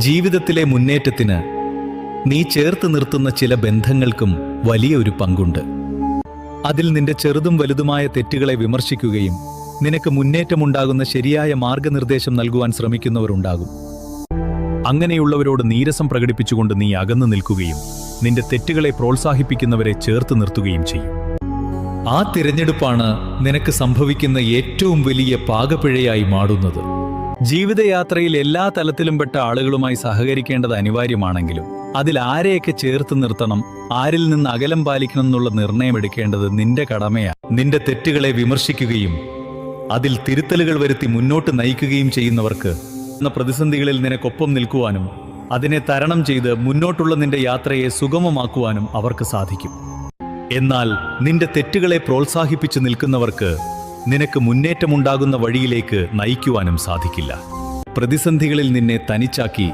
ജീവിതത്തിലെ മുന്നേറ്റത്തിന് നീ ചേർത്ത് നിർത്തുന്ന ചില ബന്ധങ്ങൾക്കും വലിയൊരു പങ്കുണ്ട്. അതിൽ നിന്റെ ചെറുതും വലുതുമായ തെറ്റുകളെ വിമർശിക്കുകയും നിനക്ക് മുന്നേറ്റമുണ്ടാകുന്ന ശരിയായ മാർഗനിർദ്ദേശം നൽകുവാൻ ശ്രമിക്കുന്നവരുണ്ടാകും. അങ്ങനെയുള്ളവരോട് നീരസം പ്രകടിപ്പിച്ചുകൊണ്ട് നീ അകന്നു നിൽക്കുകയും നിന്റെ തെറ്റുകളെ പ്രോത്സാഹിപ്പിക്കുന്നവരെ ചേർത്ത് നിർത്തുകയും ചെയ്യും. ആ തിരഞ്ഞെടുപ്പാണ് നിനക്ക് സംഭവിക്കുന്ന ഏറ്റവും വലിയ പാകപ്പിഴയായി മാറുന്നത്. ജീവിതയാത്രയിൽ എല്ലാ തലത്തിലും പെട്ട ആളുകളുമായി സഹകരിക്കേണ്ടത് അനിവാര്യമാണെങ്കിലും അതിൽ ആരെയൊക്കെ ചേർത്ത് നിർത്തണം, ആരിൽ നിന്ന് അകലം പാലിക്കണം എന്നുള്ള നിർണയമെടുക്കേണ്ടത് നിന്റെ കടമയാണ്. നിന്റെ തെറ്റുകളെ വിമർശിക്കുകയും അതിൽ തിരുത്തലുകൾ വരുത്തി മുന്നോട്ട് നയിക്കുകയും ചെയ്യുന്നവർക്ക് എന്ന പ്രതിസന്ധികളിൽ നിനക്കൊപ്പം നിൽക്കുവാനും അതിനെ തരണം ചെയ്ത് മുന്നോട്ടുള്ള നിന്റെ യാത്രയെ സുഗമമാക്കുവാനും അവർക്ക് സാധിക്കും. എന്നാൽ നിന്റെ തെറ്റുകളെ പ്രോത്സാഹിപ്പിച്ചു നിൽക്കുന്നവർക്ക് നിനക്ക് മുന്നേറ്റമുണ്ടാകുന്ന വഴിയിലേക്ക് നയിക്കുവാനും സാധിക്കില്ല. പ്രതിസന്ധികളിൽ നിന്നെ തനിച്ചാക്കി